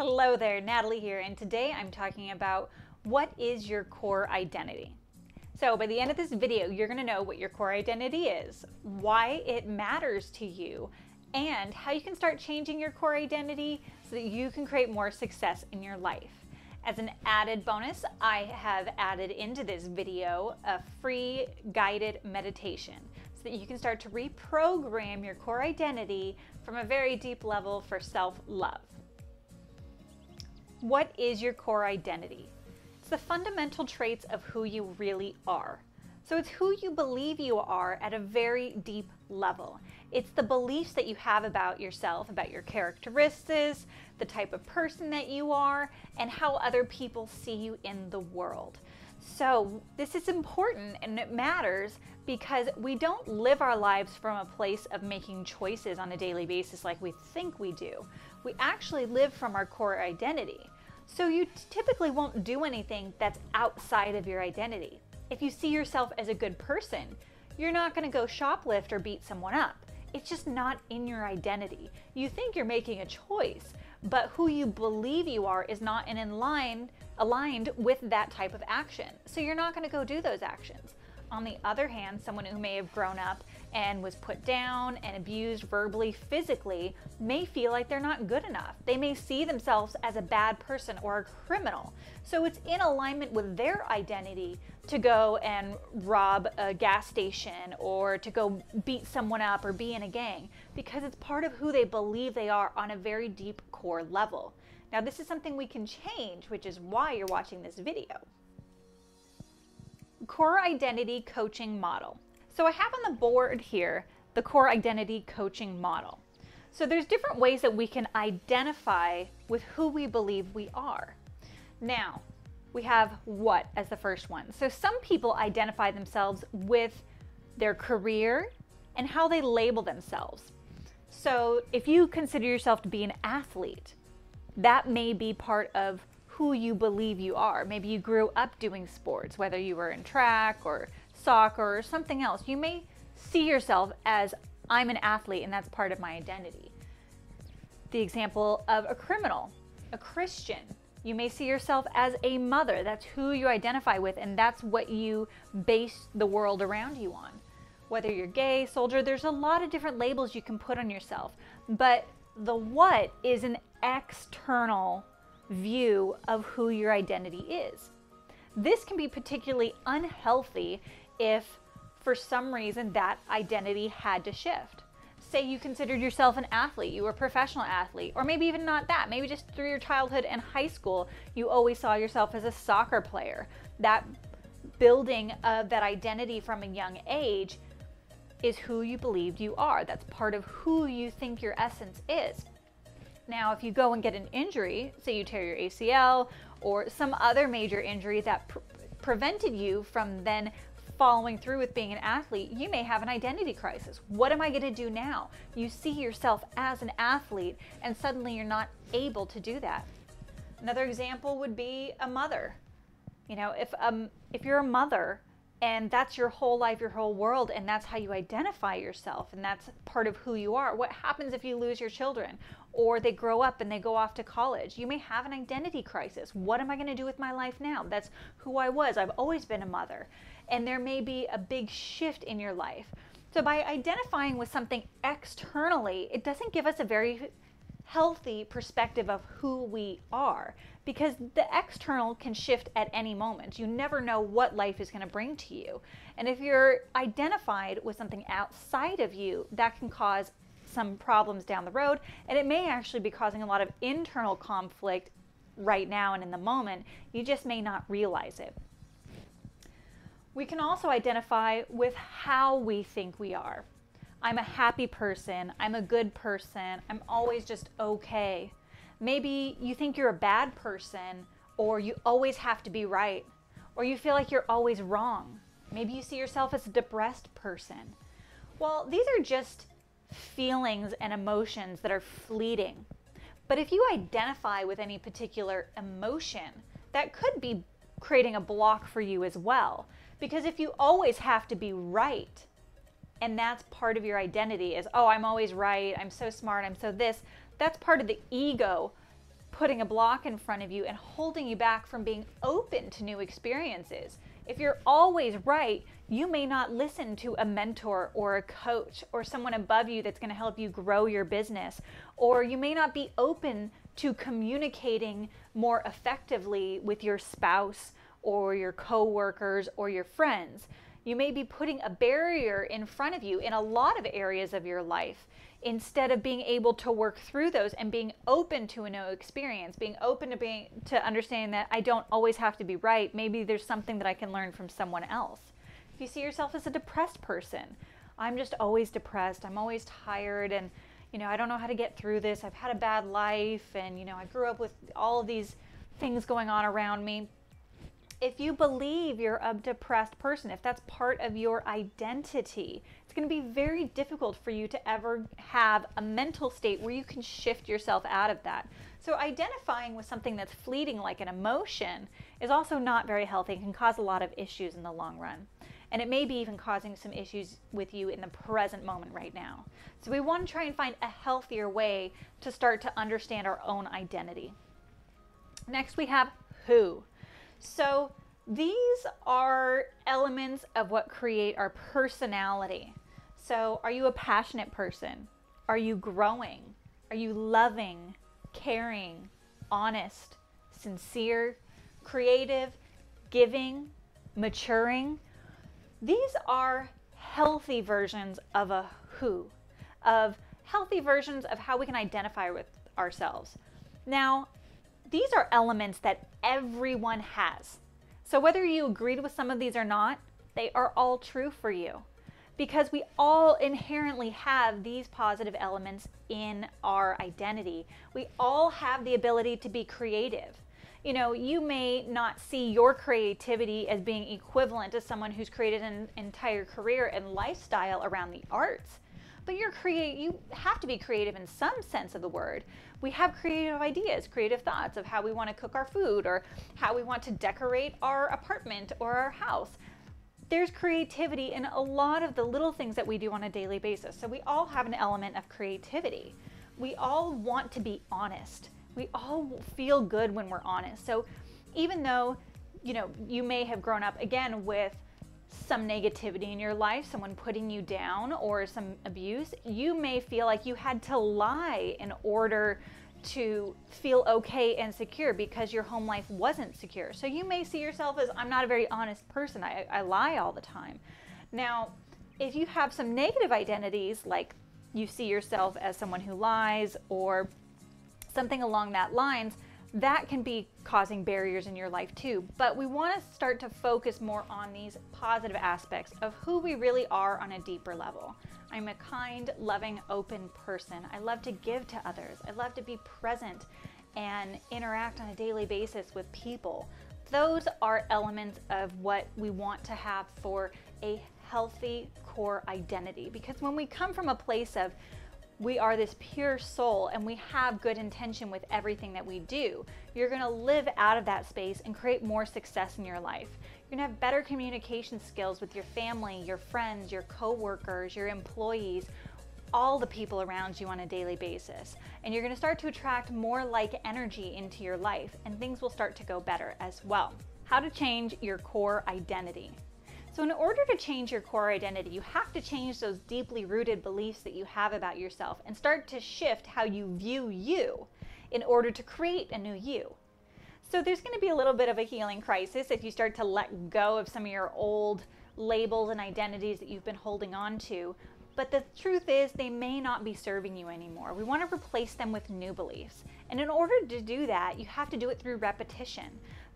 Hello there, Natalie here, and today I'm talking about what is your core identity. So by the end of this video, you're going to know what your core identity is, why it matters to you, and how you can start changing your core identity so that you can create more success in your life. As an added bonus, I have added into this video a free guided meditation so that you can start to reprogram your core identity from a very deep level for self-love. What is your core identity? It's the fundamental traits of who you really are. So it's who you believe you are at a very deep level. It's the beliefs that you have about yourself, about your characteristics, the type of person that you are, and how other people see you in the world. So this is important and it matters because we don't live our lives from a place of making choices on a daily basis like we think we do. We actually live from our core identity. So you typically won't do anything that's outside of your identity. If you see yourself as a good person, you're not going to go shoplift or beat someone up. It's just not in your identity. You think you're making a choice, but who you believe you are is not aligned with that type of action. So you're not going to go do those actions. On the other hand, someone who may have grown up and was put down and abused verbally, physically, may feel like they're not good enough. They may see themselves as a bad person or a criminal. So it's in alignment with their identity to go and rob a gas station or to go beat someone up or be in a gang because it's part of who they believe they are on a very deep core level. Now, this is something we can change, which is why you're watching this video. Core identity coaching model. So I have on the board here the core identity coaching model. So there's different ways that we can identify with who we believe we are. Now, we have what as the first one. So some people identify themselves with their career and how they label themselves. So if you consider yourself to be an athlete, that may be part of who you believe you are. Maybe you grew up doing sports, whether you were in track or soccer or something else. You may see yourself as, I'm an athlete and that's part of my identity. The example of a criminal, a Christian. You may see yourself as a mother. That's who you identify with and that's what you base the world around you on. Whether you're gay, soldier, there's a lot of different labels you can put on yourself. But the what is an external view of who your identity is. This can be particularly unhealthy if for some reason that identity had to shift. Say you considered yourself an athlete, you were a professional athlete, or maybe even not that, maybe just through your childhood and high school, you always saw yourself as a soccer player. That building of that identity from a young age is who you believed you are. That's part of who you think your essence is. Now, if you go and get an injury, say you tear your ACL or some other major injury that prevented you from then following through with being an athlete, you may have an identity crisis. What am I going to do now? You see yourself as an athlete and suddenly you're not able to do that. Another example would be a mother. You know, if you're a mother and that's your whole life, your whole world, and that's how you identify yourself, and that's part of who you are. What happens if you lose your children, or they grow up and they go off to college? You may have an identity crisis. What am I going to do with my life now? That's who I was. I've always been a mother. And there may be a big shift in your life. So by identifying with something externally, it doesn't give us a very healthy perspective of who we are, because the external can shift at any moment. You never know what life is going to bring to you. And if you're identified with something outside of you, that can cause some problems down the road, and it may actually be causing a lot of internal conflict right now and in the moment. You just may not realize it. We can also identify with how we think we are. I'm a happy person, I'm a good person, I'm always just okay. Maybe you think you're a bad person, or you always have to be right, or you feel like you're always wrong. Maybe you see yourself as a depressed person. Well, these are just feelings and emotions that are fleeting. But if you identify with any particular emotion, that could be creating a block for you as well. Because if you always have to be right, and that's part of your identity is, oh, I'm always right, I'm so smart, I'm so this, that's part of the ego putting a block in front of you and holding you back from being open to new experiences. If you're always right, you may not listen to a mentor or a coach or someone above you that's going to help you grow your business, or you may not be open to communicating more effectively with your spouse or your coworkers or your friends. You may be putting a barrier in front of you in a lot of areas of your life instead of being able to work through those and being open to a new experience, being open to understanding that I don't always have to be right. Maybe there's something that I can learn from someone else. If you see yourself as a depressed person, I'm just always depressed, I'm always tired, and I don't know how to get through this. I've had a bad life, and I grew up with all of these things going on around me. If you believe you're a depressed person, if that's part of your identity, it's going to be very difficult for you to ever have a mental state where you can shift yourself out of that. So identifying with something that's fleeting like an emotion is also not very healthy and can cause a lot of issues in the long run. And it may be even causing some issues with you in the present moment right now. So we want to try and find a healthier way to start to understand our own identity. Next we have who. So these are elements of what create our personality. So are you a passionate person? Are you growing? Are you loving, caring, honest, sincere, creative, giving, maturing? These are healthy versions of a who, of healthy versions of how we can identify with ourselves. Now, these are elements that everyone has. So whether you agreed with some of these or not, they are all true for you because we all inherently have these positive elements in our identity. We all have the ability to be creative. You may not see your creativity as being equivalent to someone who's created an entire career and lifestyle around the arts, but you have to be creative in some sense of the word. We have creative ideas, creative thoughts of how we want to cook our food or how we want to decorate our apartment or our house. There's creativity in a lot of the little things that we do on a daily basis. So we all have an element of creativity. We all want to be honest. We all feel good when we're honest. So even though, you may have grown up again with some negativity in your life, someone putting you down or some abuse, you may feel like you had to lie in order to feel okay and secure because your home life wasn't secure. So you may see yourself as, I'm not a very honest person. I lie all the time. Now, if you have some negative identities, like you see yourself as someone who lies or something along that lines, that can be causing barriers in your life too. But we want to start to focus more on these positive aspects of who we really are on a deeper level. I'm a kind, loving, open person. I love to give to others. I love to be present and interact on a daily basis with people. Those are elements of what we want to have for a healthy core identity. Because when we come from a place of we are this pure soul and we have good intention with everything that we do, you're going to live out of that space and create more success in your life. You're going to have better communication skills with your family, your friends, your coworkers, your employees, all the people around you on a daily basis. And you're going to start to attract more like energy into your life, and things will start to go better as well. How to change your core identity. So in order to change your core identity, you have to change those deeply rooted beliefs that you have about yourself and start to shift how you view you in order to create a new you. So there's going to be a little bit of a healing crisis if you start to let go of some of your old labels and identities that you've been holding on to. But the truth is they may not be serving you anymore. We want to replace them with new beliefs. And in order to do that, you have to do it through repetition,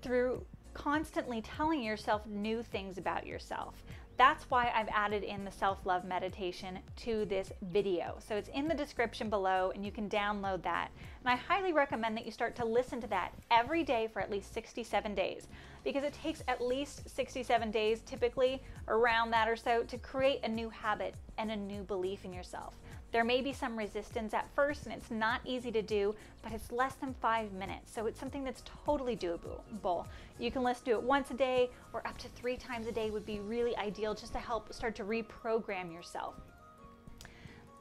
through constantly telling yourself new things about yourself. That's why I've added in the self-love meditation to this video. So it's in the description below and you can download that. And I highly recommend that you start to listen to that every day for at least 67 days because it takes at least 67 days, typically around that or so, to create a new habit and a new belief in yourself. There may be some resistance at first and it's not easy to do, but it's less than 5 minutes. So it's something that's totally doable. You can listen to it once a day or up to 3 times a day would be really ideal just to help start to reprogram yourself.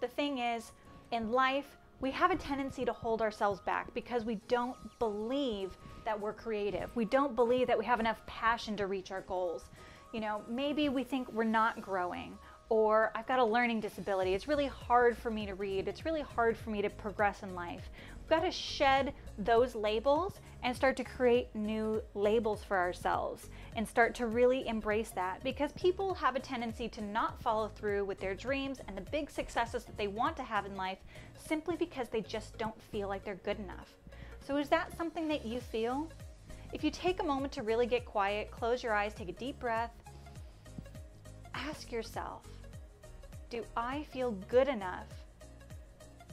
The thing is, in life, We have a tendency to hold ourselves back because we don't believe that we're creative. We don't believe that we have enough passion to reach our goals. You know, maybe we think we're not growing, or I've got a learning disability. It's really hard for me to read. It's really hard for me to progress in life. We've got to shed those labels and start to create new labels for ourselves and start to really embrace that, because people have a tendency to not follow through with their dreams and the big successes that they want to have in life simply because they just don't feel like they're good enough. So is that something that you feel? If you take a moment to really get quiet, close your eyes, take a deep breath, ask yourself, do I feel good enough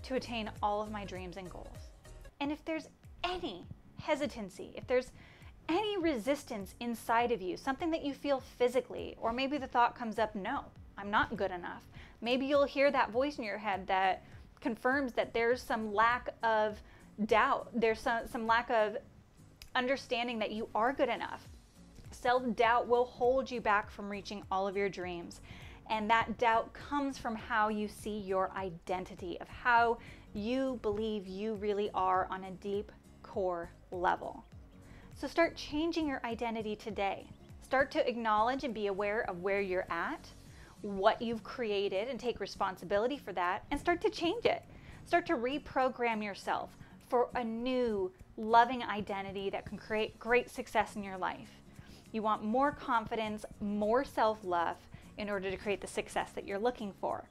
to attain all of my dreams and goals? And if there's any hesitancy, if there's any resistance inside of you, something that you feel physically, or maybe the thought comes up, no, I'm not good enough. Maybe you'll hear that voice in your head that confirms that there's some lack of doubt, there's some lack of understanding that you are good enough. Self-doubt will hold you back from reaching all of your dreams. And that doubt comes from how you see your identity, of how you believe you really are on a deep core level. So start changing your identity today. Start to acknowledge and be aware of where you're at, what you've created, and take responsibility for that, and start to change it. Start to reprogram yourself for a new, loving identity that can create great success in your life. You want more confidence, more self-love in order to create the success that you're looking for.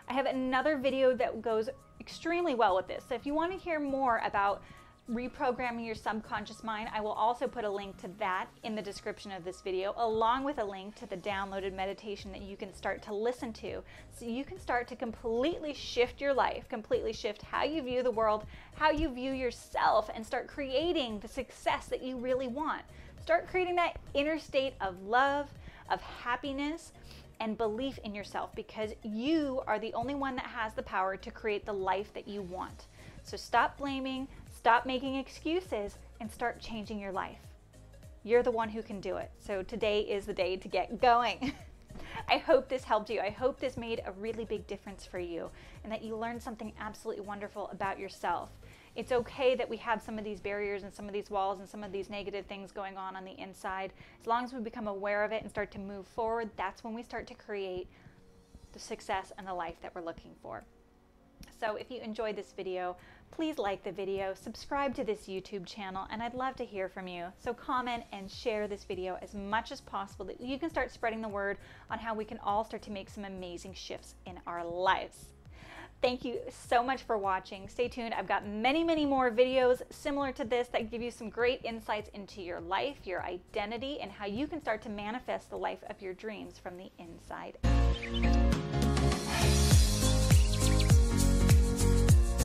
I have another video that goes extremely well with this. So if you want to hear more about reprogramming your subconscious mind, I will also put a link to that in the description of this video, along with a link to the downloaded meditation that you can start to listen to, so you can start to completely shift your life, completely shift how you view the world, how you view yourself, and start creating the success that you really want. Start creating that inner state of love, of happiness, and belief in yourself, because you are the only one that has the power to create the life that you want. So stop blaming, stop making excuses, and start changing your life. You're the one who can do it. So today is the day to get going. I hope this helped you. I hope this made a really big difference for you, and that you learned something absolutely wonderful about yourself. It's okay that we have some of these barriers and some of these walls and some of these negative things going on the inside. As long as we become aware of it and start to move forward, that's when we start to create the success and the life that we're looking for. So if you enjoyed this video, please like the video, subscribe to this YouTube channel, and I'd love to hear from you. So comment and share this video as much as possible, that you can start spreading the word on how we can all start to make some amazing shifts in our lives. Thank you so much for watching. Stay tuned. I've got many, many more videos similar to this that give you some great insights into your life, your identity, and how you can start to manifest the life of your dreams from the inside out.